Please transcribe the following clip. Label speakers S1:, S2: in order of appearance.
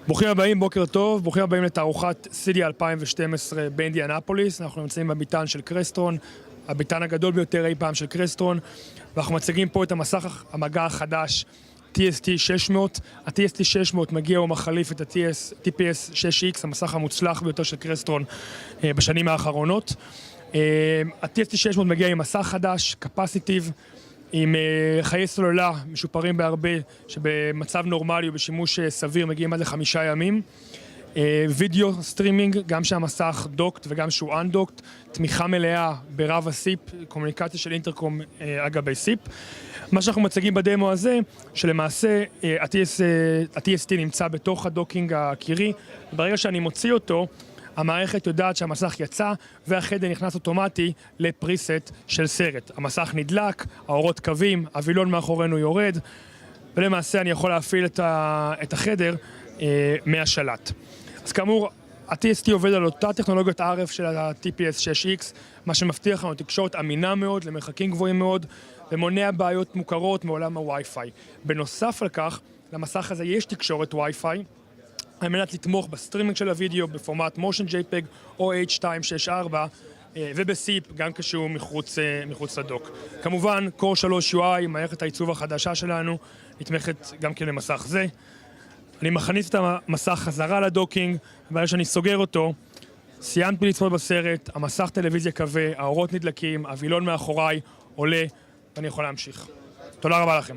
S1: ברוכים הבאים, בוקר טוב, ברוכים הבאים לתערוכת CEDIA 2012 באינדיאנפוליס. אנחנו נמצאים בביתן של קרסטרון, הביתן הגדול ביותר אי פעם של קרסטרון, ואנחנו מציגים פה את המסך המגע החדש TST600. ה-TST600 מגיע ומחליף את ה-TPS 6X, המסך המוצלח ביותר של קרסטרון בשנים האחרונות. ה-TST600 מגיע עם מסך חדש, קפסיטיב, עם חיי סוללה משופרים בהרבה, שבמצב נורמלי ובשימוש סביר מגיעים עד ל5 ימים. וידאו סטרימינג, גם שהמסך דוקט וגם שהוא אנדוקט, תמיכה מלאה ברב הסיפ, קומוניקציה של אינטרקום אגבי סיפ. מה שאנחנו מציגים בדמו הזה, שלמעשה ה-TST נמצא בתוך הדוקינג הקירי, וברגע שאני מוציא אותו, המערכת יודעת שהמסך יצא והחדר נכנס אוטומטי לפריסט של סרט. המסך נדלק, האורות קווים, הווילון מאחורינו יורד, ולמעשה אני יכול להפעיל את החדר מהשלט. אז כאמור, ה-TST עובד על אותה טכנולוגיות RF של ה-TPS 6X, מה שמבטיח לנו תקשורת אמינה מאוד, למרחקים גבוהים מאוד, ומונע בעיות מוכרות מעולם הווי-פיי. בנוסף על כך, למסך הזה יש תקשורת ווי-פיי, על מנת לתמוך בסטרימינג של הוידאו בפורמט Motion JPEG או H264 ובסיפ גם כשהוא מחוץ לדוק. כמובן, Core 3 UI, מערכת העיצוב החדשה שלנו, נתמכת גם כן למסך זה. אני מכניס את המסך חזרה לדוקינג, וברגע שאני סוגר אותו, סיימתי לצפות בסרט, המסך טלוויזיה כבה, האורות נדלקים, הווילון מאחוריי עולה, ואני יכול להמשיך. תודה רבה לכם.